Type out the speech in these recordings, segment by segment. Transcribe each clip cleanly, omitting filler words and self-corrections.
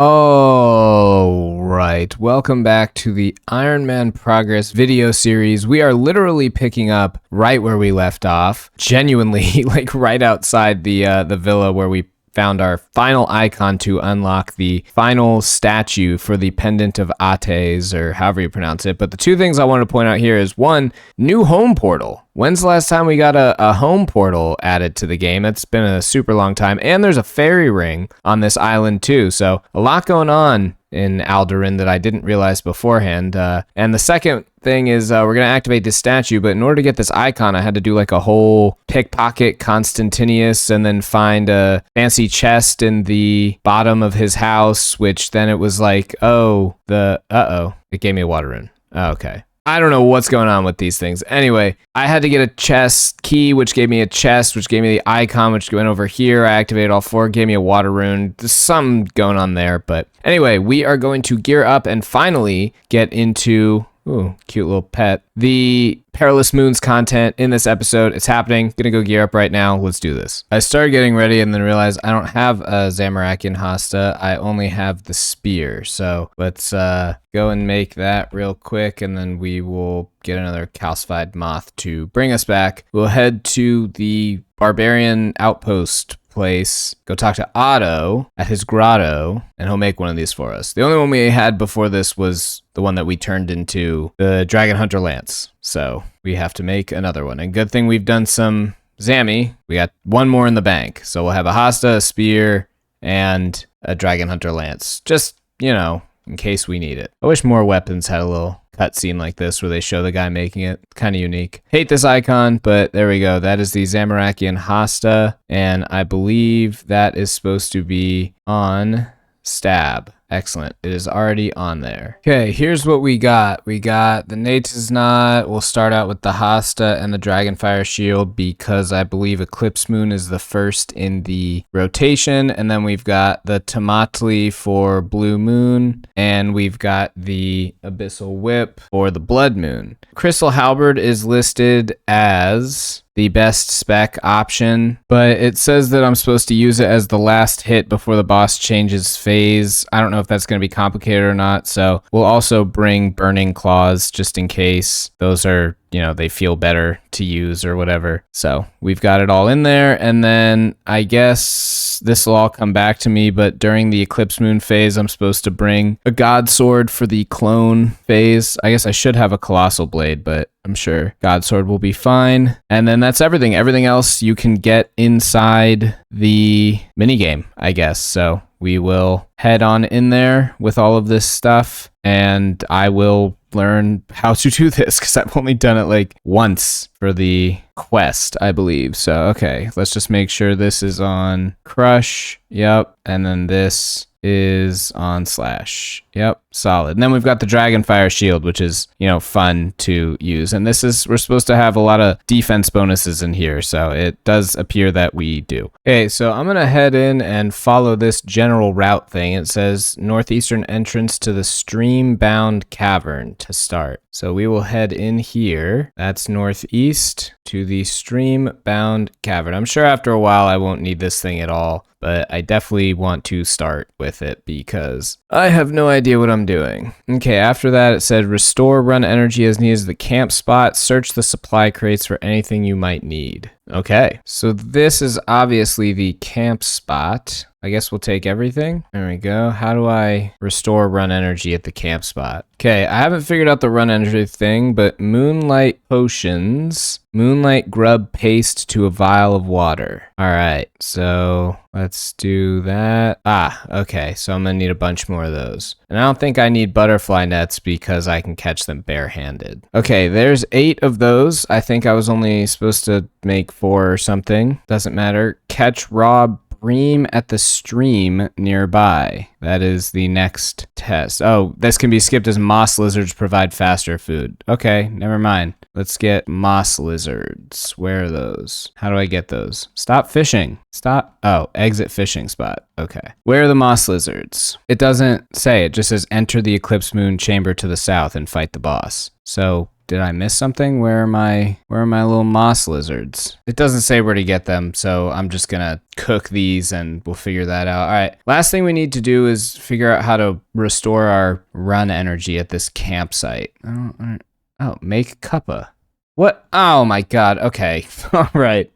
Oh, right. Welcome back to the Ironman Progress video series. We are literally picking up right where we left off. Genuinely, like right outside the villa where we found our final icon to unlock the final statue for the Pendant of Ates, or however you pronounce it. But the two things I wanted to point out here is, one, new home portal. When's the last time we got a home portal added to the game? It's been a super long time. And there's a fairy ring on this island too. So a lot going on in Alderan that I didn't realize beforehand. And the second thing is we're going to activate this statue, but in order to get this icon, I had to do like a whole pickpocket Constantinius and then find a fancy chest in the bottom of his house, which then it was like, it gave me a water rune. Oh, okay. I don't know what's going on with these things. Anyway, I had to get a chest key, which gave me a chest, which gave me the icon, which went over here. I activated all four, gave me a water rune. There's something going on there. But anyway, we are going to gear up and finally get into, ooh, cute little pet, the Perilous Moons content in this episode. It's happening. Gonna go gear up right now. Let's do this. I started getting ready and then realized I don't have a Zamorakian Hasta. I only have the spear. So let's go and make that real quick, and then we will get another calcified moth to bring us back. We'll head to the barbarian outpost place, go talk to Otto at his grotto, and he'll make one of these for us. The only one we had before this was the one that we turned into the Dragon Hunter Lance. So we have to make another one. And good thing we've done some Zammy. We got one more in the bank. So we'll have a Hasta, a spear, and a Dragon Hunter Lance. Just, you know, in case we need it. I wish more weapons had a little cutscene like this where they show the guy making it. Kind of unique. Hate this icon, but there we go. That is the Zamorakian Hasta, and I believe that is supposed to be on stab. Excellent. It is already on there. Okay, here's what we got. We got the Nate's Knot. We'll start out with the Hasta and the Dragonfire Shield because I believe Eclipse Moon is the first in the rotation. And then we've got the Tomatli for Blue Moon. And we've got the Abyssal Whip for the Blood Moon. Crystal Halberd is listed as the best spec option, but it says that I'm supposed to use it as the last hit before the boss changes phase. I don't know if that's going to be complicated or not, so we'll also bring Burning Claws just in case. Those are, you know, they feel better to use or whatever. So we've got it all in there, and then I guess this will all come back to me, but during the Eclipse Moon phase, I'm supposed to bring a God Sword for the clone phase. I guess I should have a Colossal Blade, but I'm sure God Sword will be fine. And then that's everything. Everything else you can get inside the minigame, I guess. So we will head on in there with all of this stuff, and I will learn how to do this because I've only done it like once for the quest, I believe. So, okay, let's just make sure this is on Crush. Yep. And then this is on Slash. Yep, solid. And then we've got the Dragonfire Shield, which is, you know, fun to use. And this is, we're supposed to have a lot of defense bonuses in here, so it does appear that we do. Okay, so I'm gonna head in and follow this general route thing. It says northeastern entrance to the stream-bound cavern to start. So we will head in here. That's northeast to the stream-bound cavern. I'm sure after a while I won't need this thing at all, but I definitely want to start with it because I have no idea what I'm doing. Okay, after that it said restore run energy as needed to the camp spot. Search the supply crates for anything you might need. Okay, so this is obviously the camp spot. I guess we'll take everything. There we go. How do I restore run energy at the camp spot? Okay, I haven't figured out the run energy thing, but Moonlight Potions, Moonlight Grub Paste to a vial of water. All right, so let's do that. Okay, so I'm gonna need a bunch more of those. And I don't think I need butterfly nets because I can catch them barehanded. Okay, there's 8 of those. I think I was only supposed to make 4 or something. Doesn't matter. Catch raw bream at the stream nearby. That is the next test. Oh, this can be skipped as moss lizards provide faster food. Okay, never mind. Let's get moss lizards. Where are those? How do I get those? Stop fishing. Stop. Oh, exit fishing spot. Okay. Where are the moss lizards? It doesn't say. It just says enter the Eclipse Moon chamber to the south and fight the boss. So Did I miss something? Where are my little moss lizards? It doesn't say where to get them, so I'm just gonna cook these and we'll figure that out. All right, last thing we need to do is figure out how to restore our run energy at this campsite. Oh, make cuppa. What? Oh my god. Okay. All right.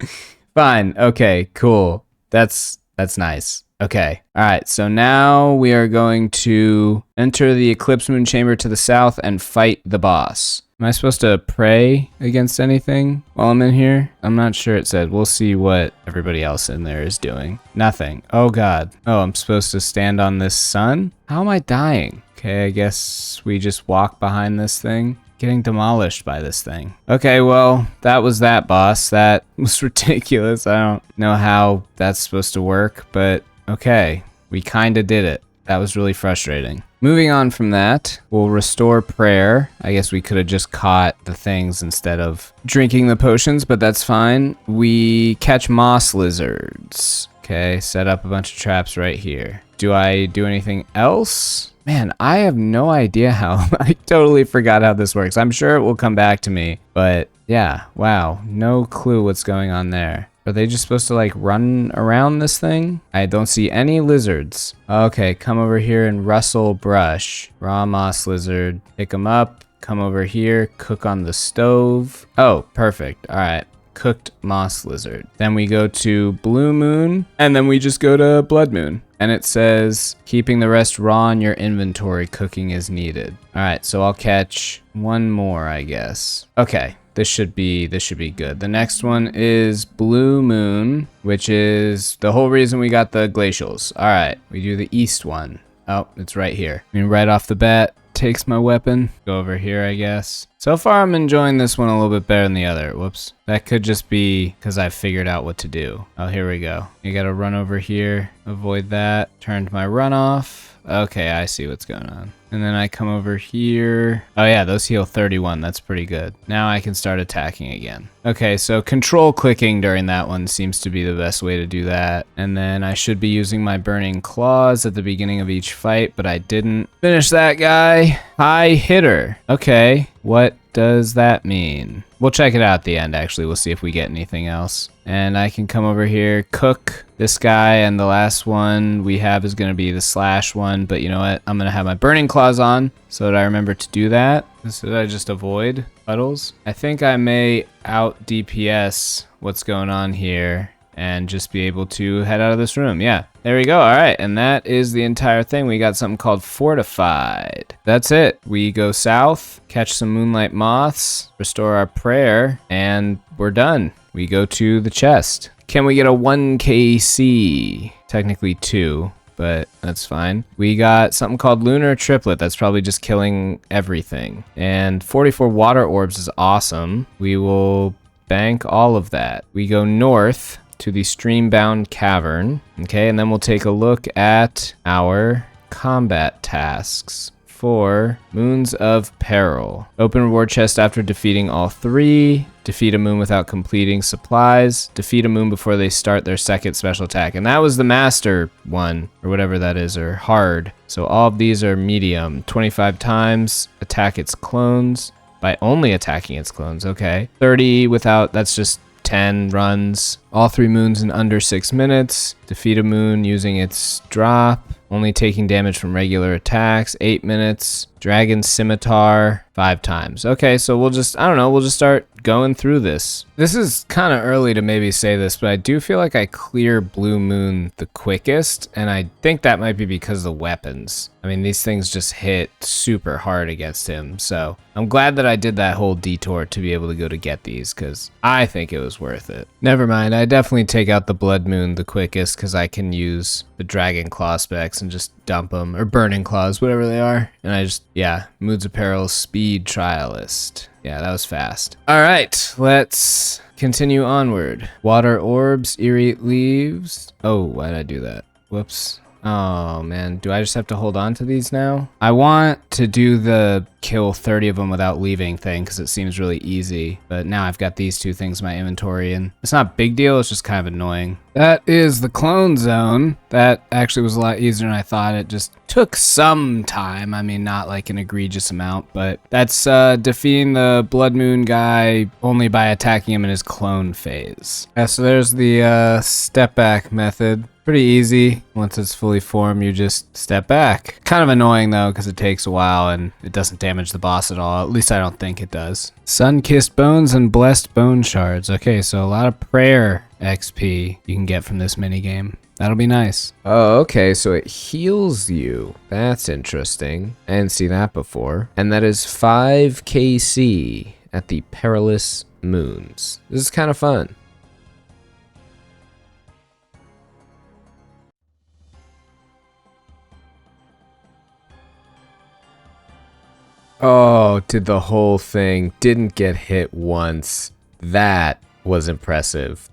Fine. Okay, cool. That's nice. Okay. All right. So now we are going to enter the Eclipse Moon Chamber to the south and fight the boss. Am I supposed to pray against anything while I'm in here? I'm not sure it said. We'll see what everybody else in there is doing. Nothing. Oh god. Oh, I'm supposed to stand on this sun? How am I dying? Okay, I guess we just walk behind this thing. Getting demolished by this thing. Okay, well, that was that, boss. That was ridiculous. I don't know how that's supposed to work, but okay. We kinda did it. That was really frustrating. Moving on from that, we'll restore prayer. I guess we could have just caught the things instead of drinking the potions, but that's fine. We catch moss lizards. Okay, set up a bunch of traps right here. Do I do anything else? Man, I have no idea how. I totally forgot how this works. I'm sure it will come back to me, but yeah, wow, no clue what's going on there. Are they just supposed to like run around this thing? I don't see any lizards. Okay, come over here and rustle brush. Raw moss lizard, pick them up, come over here, cook on the stove. Oh, perfect, all right. Cooked moss lizard. Then we go to blue moon, and then we just go to blood moon. And it says, keeping the rest raw in your inventory, cooking is needed. All right, so I'll catch one more, I guess. Okay, this should be good. The next one is blue moon, which is the whole reason we got the glacials. All right, we do the east one. Oh, it's right here. I mean, right off the bat, takes my weapon. Go over here, I guess. So far, I'm enjoying this one a little bit better than the other. Whoops. That could just be because I figured out what to do. Oh, here we go. You gotta run over here. Avoid that. Turned my run off. Okay, I see what's going on. And then I come over here. Oh yeah, those heal 31. That's pretty good. Now I can start attacking again. Okay, so control clicking during that one seems to be the best way to do that. And then I should be using my burning claws at the beginning of each fight, but I didn't. Finish that guy. High hitter. Okay, what does that mean? We'll check it out at the end, actually. We'll see if we get anything else. And I can come over here, cook this guy, and the last one we have is going to be the slash one. But you know what? I'm going to have my burning claws on so that I remember to do that. So that I just avoid puddles. I think I may out DPS what's going on here and just be able to head out of this room. Yeah, there we go. All right, and that is the entire thing. We got something called Fortified. That's it. We go south, catch some moonlight moths, restore our prayer, and we're done. We go to the chest. Can we get a 1KC? Technically 2, but that's fine. We got something called Lunar Triplet. That's probably just killing everything. And 44 water orbs is awesome. We will bank all of that. We go north to the Streambound Cavern. Okay, and then we'll take a look at our combat tasks for Moons of Peril. Open reward chest after defeating all 3. Defeat a moon without completing supplies. Defeat a moon before they start their second special attack. And that was the master one, or whatever that is, or hard. So all of these are medium. 25 times, attack its clones by only attacking its clones. Okay. 30 without, that's just 10 runs. All 3 moons in under 6 minutes. Defeat a moon using its drop. Only taking damage from regular attacks. 8 minutes. Dragon Scimitar 5 times. Okay, so we'll just, I don't know, we'll just start going through this. This is kind of early to maybe say this, but I do feel like I clear Blue Moon the quickest, and I think that might be because of the weapons. I mean, these things just hit super hard against him, so I'm glad that I did that whole detour to be able to go to get these, because I think it was worth it. Never mind, I definitely take out the Blood Moon the quickest, because I can use the Dragon Claw specs and just dump them, or Burning Claws, whatever they are, and I just, yeah, Moods of Peril Speed Trialist. Yeah, that was fast. All right, let's continue onward. Water orbs, eerie leaves. Oh, why did I do that? Whoops. Oh man, do I just have to hold on to these now? I want to do the kill 30 of them without leaving thing because it seems really easy. But now I've got these two things in my inventory and it's not a big deal, it's just kind of annoying. That is the clone zone. That actually was a lot easier than I thought. It just took some time. I mean, not like an egregious amount, but that's defeating the Blood Moon guy only by attacking him in his clone phase. Yeah, so there's the step back method. Pretty easy. Once it's fully formed, you just step back. Kind of annoying though, because it takes a while and it doesn't damage the boss at all. At least I don't think it does. Sun-kissed bones and blessed bone shards. Okay, so a lot of prayer XP you can get from this minigame. That'll be nice. Oh, okay, so it heals you. That's interesting. I didn't see that before. And that is 5 KC at the Perilous Moons. This is kind of fun. Oh, did the whole thing. Didn't get hit once. That was impressive.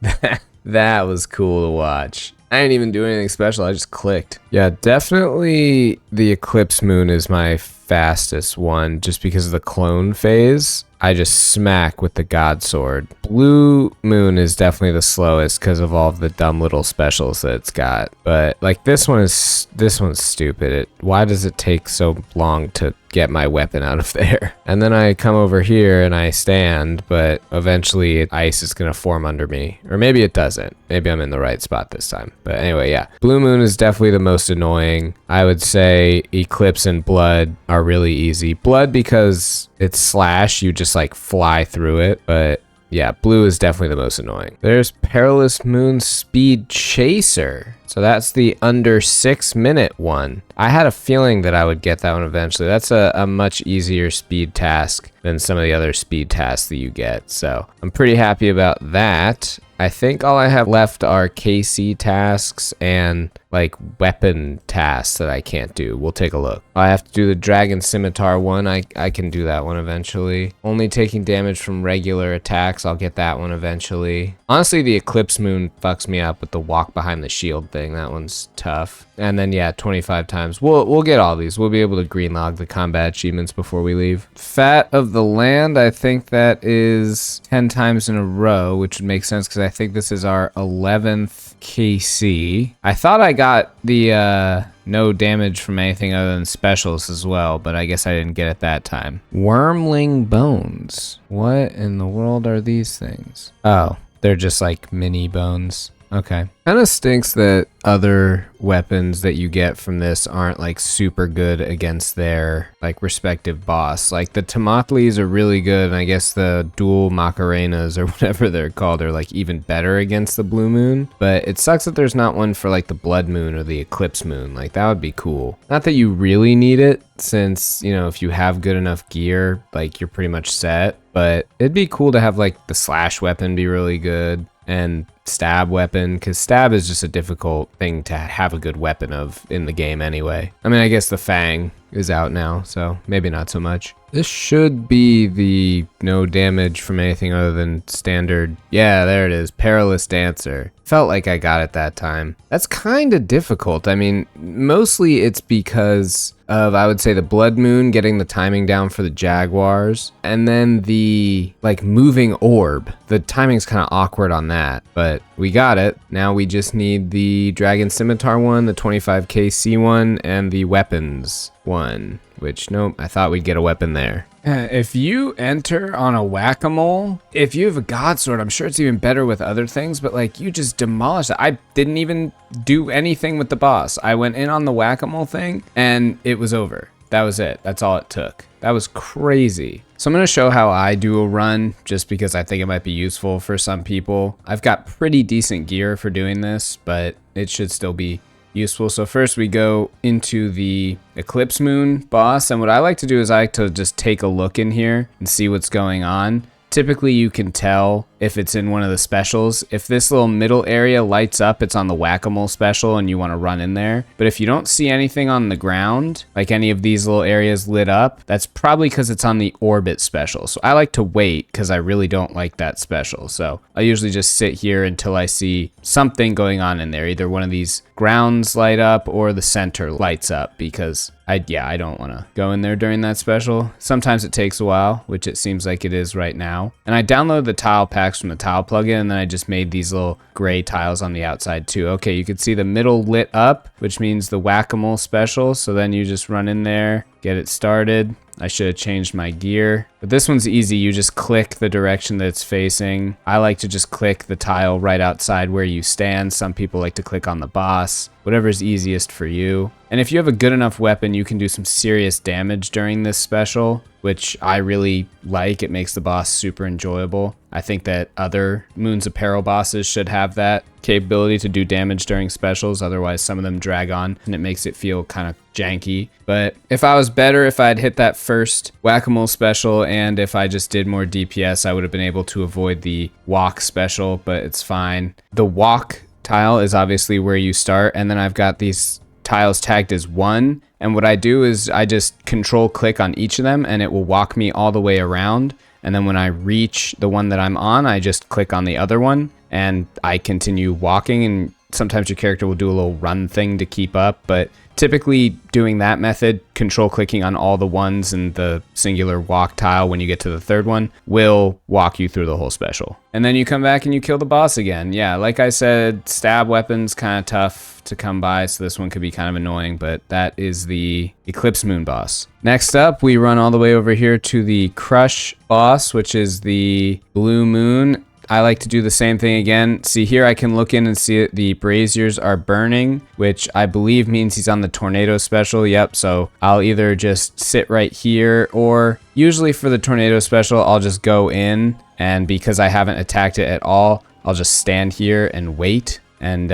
That was cool to watch. I didn't even do anything special. I just clicked. Yeah, definitely the Eclipse Moon is my fastest one just because of the clone phase. I just smack with the God Sword. Blue Moon is definitely the slowest because of all of the dumb little specials that it's got. But like this one's stupid. Why does it take so long to get my weapon out of there? And then I come over here and I stand, but eventually ice is gonna form under me. Or maybe it doesn't. Maybe I'm in the right spot this time. But anyway, yeah. Blue Moon is definitely the most annoying. I would say Eclipse and Blood are really easy. Blood because it's slash, you just like fly through it, but yeah, blue is definitely the most annoying. There's Perilous Moon Speed Chaser. So that's the under 6 minute one. I had a feeling that I would get that one eventually. That's a much easier speed task than some of the other speed tasks that you get. So I'm pretty happy about that. I think all I have left are KC tasks and like weapon tasks that I can't do. We'll take a look. I have to do the Dragon Scimitar one. I can do that one eventually. Only taking damage from regular attacks. I'll get that one eventually. Honestly, the Eclipse Moon fucks me up with the walk behind the shield thing. That one's tough. And then yeah, 25 times. We'll get all these. We'll be able to green log the combat achievements before we leave. Fat of the Land, I think that is 10 times in a row, which would make sense because I think this is our 11th KC. I thought I got the no damage from anything other than specials as well, but I guess I didn't get it that time. Wormling Bones. What in the world are these things? Oh, they're just like mini bones. Okay. Kind of stinks that other weapons that you get from this aren't like super good against their like respective boss. Like the Tomatlis are really good, and I guess the dual Macarenas or whatever they're called are like even better against the Blue Moon. But it sucks that there's not one for like the Blood Moon or the Eclipse Moon. Like that would be cool. Not that you really need it, since, you know, if you have good enough gear, like you're pretty much set. But it'd be cool to have like the slash weapon be really good and stab weapon, because stab is just a difficult thing to have a good weapon of in the game anyway. I mean, I guess the Fang is out now, so maybe not so much. This should be the no damage from anything other than standard. Yeah, there it is. Perilous Dancer. Felt like I got it that time. That's kind of difficult. I mean, mostly it's because of, I would say, the Blood Moon getting the timing down for the Jaguars, and then the like moving orb. The timing's kind of awkward on that, but we got it. Now we just need the Dragon Scimitar one, the 25 KC one, and the weapons one, which nope, I thought we'd get a weapon there. If you enter on a whack-a-mole, if you have a God Sword, I'm sure it's even better with other things, but like you just demolish it. I didn't even do anything with the boss. I went in on the whack-a-mole thing and it was over. That was it. That's all it took. That was crazy. So I'm going to show how I do a run just because I think it might be useful for some people. I've got pretty decent gear for doing this, but it should still be useful. So first we go into the Eclipse Moon boss, and what I like to do is I like to just take a look in here and see what's going on. Typically you can tell if it's in one of the specials. If this little middle area lights up, it's on the whack-a-mole special and you want to run in there. But if you don't see anything on the ground, like any of these little areas lit up, that's probably because it's on the orbit special. So I like to wait because I really don't like that special. So I usually just sit here until I see something going on in there. Either one of these grounds light up or the center lights up, because I don't want to go in there during that special. Sometimes it takes a while, which it seems like it is right now. And I downloaded the tile packs from the tile plugin, and then I just made these little gray tiles on the outside too. Okay, you can see the middle lit up, which means the whack-a-mole special. So then you just run in there, get it started. I should have changed my gear, but this one's easy. You just click the direction that it's facing. I like to just click the tile right outside where you stand. Some people like to click on the boss, whatever's easiest for you. And if you have a good enough weapon, you can do some serious damage during this special, which I really like. It makes the boss super enjoyable. I think that other Moons of Peril bosses should have that capability to do damage during specials. Otherwise, some of them drag on and it makes it feel kind of janky. But if I was better, if I'd hit that first whack-a-mole special and if I just did more DPS, I would have been able to avoid the walk special, but it's fine. The walk tile is obviously where you start, and then I've got these tiles tagged as 1, and what I do is I just control click on each of them and it will walk me all the way around, and then when I reach the one that I'm on, I just click on the other one and I continue walking, and sometimes your character will do a little run thing to keep up, but typically doing that method, control clicking on all the ones and the singular walk tile when you get to the third one, will walk you through the whole special. And then you come back and you kill the boss again. Yeah, like I said, stab weapons kind of tough to come by, so this one could be kind of annoying, but that is the Eclipse Moon boss. Next up, we run all the way over here to the Crush boss, which is the Blue Moon. I like to do the same thing again. See here, I can look in and see that the braziers are burning, which I believe means he's on the tornado special. Yep, so I'll either just sit right here, or usually for the tornado special, I'll just go in, and because I haven't attacked it at all, I'll just stand here and wait, and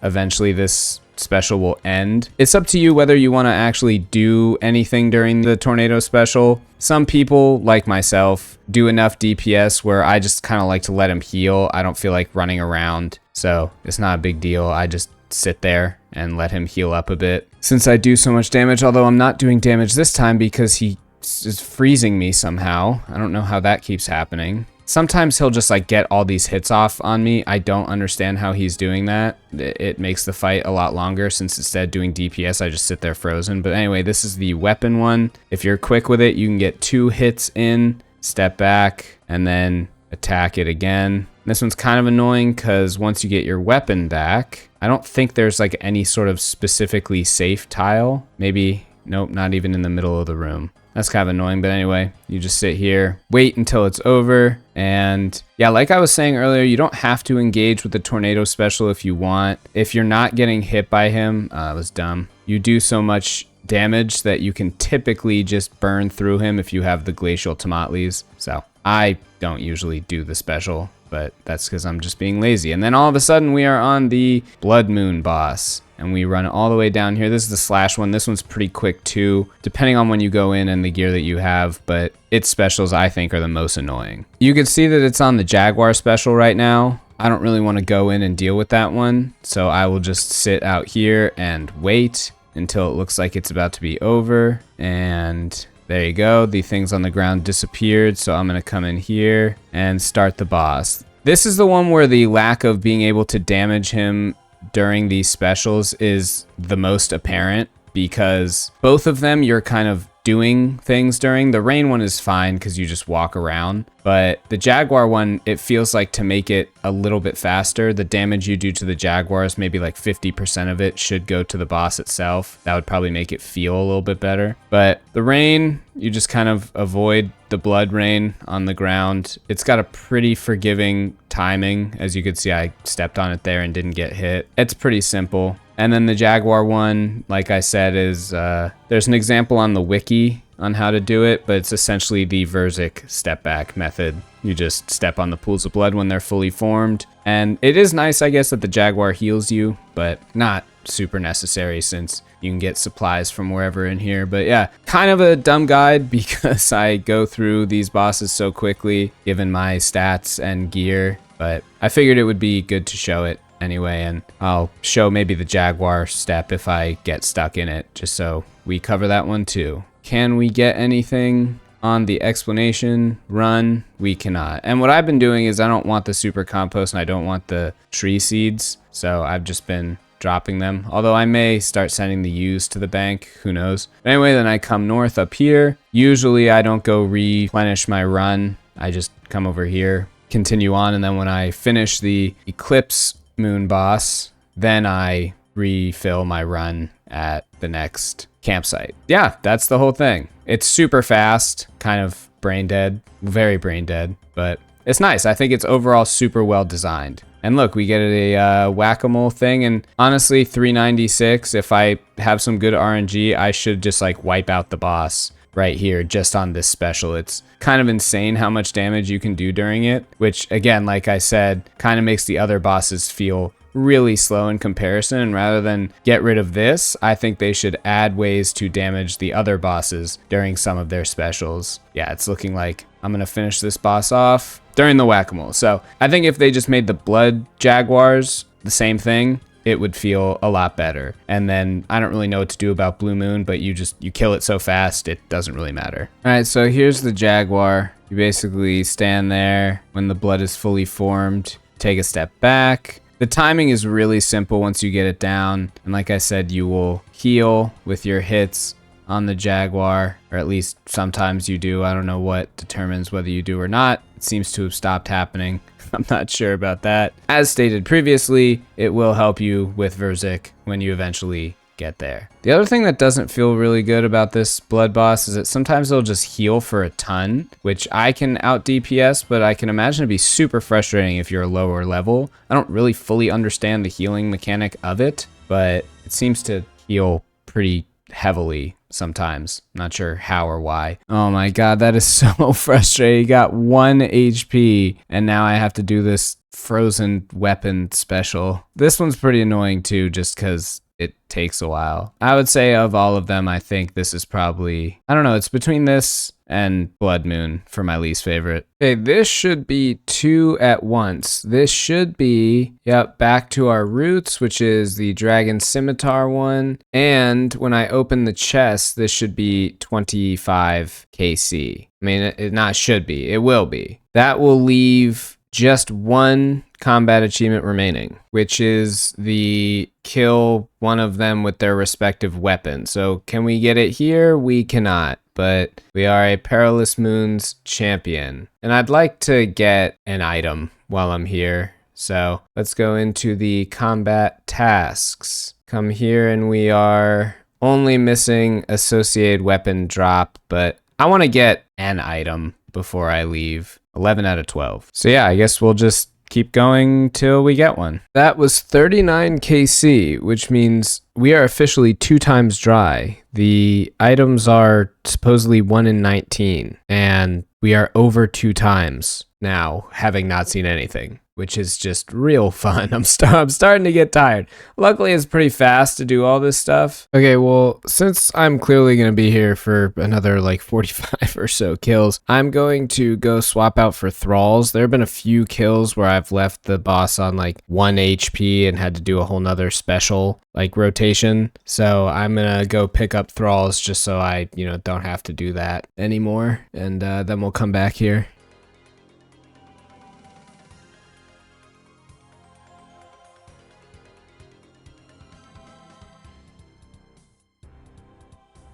eventually this special will end. It's up to you whether you want to actually do anything during the tornado special. Some people, like myself, do enough DPS where I just kind of like to let him heal. I don't feel like running around, so it's not a big deal. I just sit there and let him heal up a bit. Since I do so much damage, although I'm not doing damage this time because he is freezing me somehow. I don't know how that keeps happening. Sometimes he'll just like get all these hits off on me. I don't understand how he's doing that. It makes the fight a lot longer, since instead of doing DPS, I just sit there frozen. But anyway, this is the weapon one. If you're quick with it, you can get 2 hits in, step back, and then attack it again. This one's kind of annoying because once you get your weapon back, I don't think there's like any sort of specifically safe tile. Maybe, nope, not even in the middle of the room. That's kind of annoying, but anyway, you just sit here, wait until it's over, and yeah, like I was saying earlier, you don't have to engage with the tornado special if you want. If you're not getting hit by him, that was dumb. You do so much damage that you can typically just burn through him if you have the glacial tomatlis. So I don't usually do the special, but that's because I'm just being lazy. And then all of a sudden we are on the Blood Moon boss, and we run all the way down here. This is the slash one. This one's pretty quick too, depending on when you go in and the gear that you have, but its specials I think are the most annoying. You can see that it's on the Jaguar special right now. I don't really want to go in and deal with that one, so I will just sit out here and wait until it looks like it's about to be over. And there you go, the things on the ground disappeared, so I'm gonna come in here and start the boss. This is the one where the lack of being able to damage him during these specials is the most apparent, because both of them you're kind of doing things during. The rain one is fine because you just walk around, but the Jaguar one, it feels like to make it a little bit faster, the damage you do to the Jaguars, maybe like 50% of it should go to the boss itself. That would probably make it feel a little bit better. But the rain, you just kind of avoid the blood rain on the ground. It's got a pretty forgiving timing. As you could see, I stepped on it there and didn't get hit. It's pretty simple. And then the Jaguar one, like I said, is there's an example on the wiki on how to do it, but it's essentially the Verzik step back method. You just step on the pools of blood when they're fully formed. And it is nice, I guess, that the Jaguar heals you, but not super necessary, since you can get supplies from wherever in here. But yeah, kind of a dumb guide because I go through these bosses so quickly given my stats and gear, but I figured it would be good to show it anyway, and I'll show maybe the Jaguar step if I get stuck in it, just so we cover that one too. Can we get anything on the explanation run? We cannot. And what I've been doing is I don't want the super compost and I don't want the tree seeds, so I've just been dropping them, although I may start sending the U's to the bank, who knows. But anyway, then I come north up here. Usually I don't go replenish my run, I just come over here, continue on, and then when I finish the Eclipse Moon boss, then I refill my run at the next campsite. Yeah, that's the whole thing. It's super fast, kind of brain dead, very brain dead, but it's nice. I think it's overall super well designed. And look, we get a whack-a-mole thing, and honestly, 396, if I have some good RNG, I should just like wipe out the boss right here just on this special. It's kind of insane how much damage you can do during it, which again, like I said, kind of makes the other bosses feel really slow in comparison. And rather than get rid of this, I think they should add ways to damage the other bosses during some of their specials. Yeah, it's looking like I'm gonna finish this boss off during the whack-a-mole. So I think if they just made the blood jaguars the same thing, it would feel a lot better. And then I don't really know what to do about Blue Moon, but you kill it so fast, it doesn't really matter. All right, so here's the Jaguar. You basically stand there when the blood is fully formed, take a step back. The timing is really simple once you get it down. And like I said, you will heal with your hits on the Jaguar, or at least sometimes you do. I don't know what determines whether you do or not. It seems to have stopped happening. I'm not sure about that. As stated previously, it will help you with Verzik when you eventually get there. The other thing that doesn't feel really good about this blood boss is that sometimes it'll just heal for a ton, which I can out DPS, but I can imagine it'd be super frustrating if you're a lower level. I don't really fully understand the healing mechanic of it, but it seems to heal pretty heavily sometimes. Not sure how or why. Oh my god, that is so frustrating. You got 1 HP and now I have to do this frozen weapon special. This one's pretty annoying too, just because it takes a while. I would say of all of them, I think this is probably, I don't know, it's between this and Blood Moon for my least favorite. Okay, this should be 2 at once. This should be, yep, back to our roots, which is the Dragon Scimitar one. And when I open the chest, this should be 25 KC. I mean, it not should be, it will be. That will leave just 1 combat achievement remaining, which is the kill one of them with their respective weapon. So can we get it here? We cannot, but we are a Perilous Moons champion. And I'd like to get an item while I'm here. So let's go into the combat tasks. Come here and we are only missing associated weapon drop, but I want to get an item before I leave. 11 out of 12. So yeah, I guess we'll just keep going till we get one. That was 39 KC, which means we are officially 2 times dry. The items are supposedly 1 in 19, and we are over 2 times now, having not seen anything, which is just real fun. I'm starting to get tired. Luckily, it's pretty fast to do all this stuff. Okay, well, since I'm clearly going to be here for another like 45 or so kills, I'm going to go swap out for Thralls. There have been a few kills where I've left the boss on like 1 HP and had to do a whole nother special like rotation. So I'm going to go pick up Thralls just so I, don't have to do that anymore. And then we'll come back here.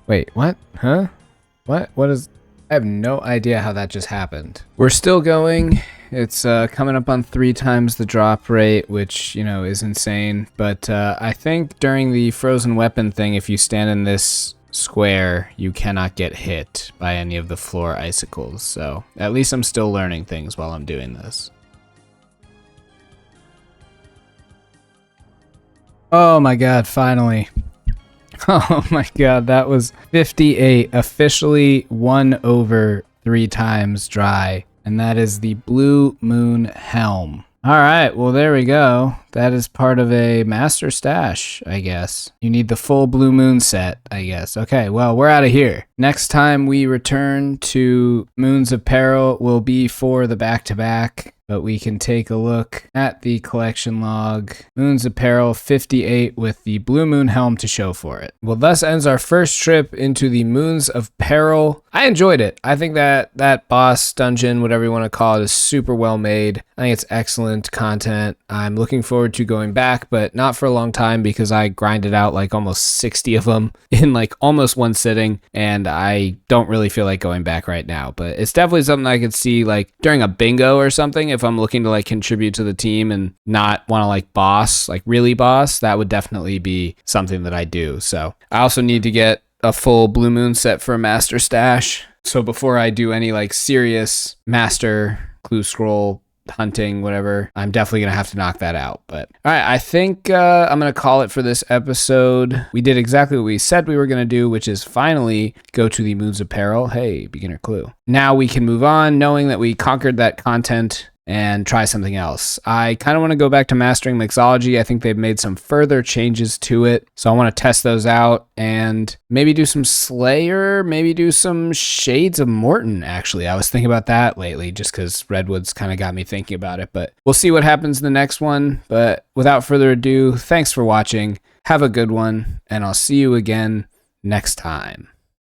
Wait, what? Huh? What is... I have no idea how that just happened. We're still going. It's coming up on 3 times the drop rate, which, is insane. But I think during the frozen weapon thing, if you stand in this square, you cannot get hit by any of the floor icicles. So at least I'm still learning things while I'm doing this. Oh my god, finally. Oh my god, that was 58, officially 1 over 3 times dry, and that is the Blue Moon Helm. All right, well, there we go. That is part of a master stash, I guess. You need the full Blue Moon set, I guess. Okay, well, we're out of here. Next time we return to Moons of Peril will be for the back-to-back, but we can take a look at the collection log. Moons of Peril 58 with the Blue Moon helm to show for it. Well, thus ends our first trip into the Moons of Peril. I enjoyed it. I think that boss dungeon, whatever you want to call it, is super well made. I think it's excellent content. I'm looking forward to going back, but not for a long time because I grinded out like almost 60 of them in like almost one sitting, and I don't really feel like going back right now. But it's definitely something I could see like during a bingo or something. If I'm looking to like contribute to the team and not want to like boss, like really boss, that would definitely be something that I do. So I also need to get a full Blue Moon set for a master stash. So before I do any like serious master clue scroll hunting, whatever, I'm definitely gonna have to knock that out. But all right, I think I'm gonna call it for this episode. We did exactly what we said we were gonna do, which is finally go to the Moons of Peril. Hey, beginner clue. Now we can move on knowing that we conquered that content and try something else. I kind of want to go back to mastering mixology. I think they've made some further changes to it, so I want to test those out and maybe do some Slayer, maybe do some Shades of Morton, actually. I was thinking about that lately just because Redwoods kind of got me thinking about it, but we'll see what happens in the next one. But without further ado, thanks for watching. Have a good one, and I'll see you again next time.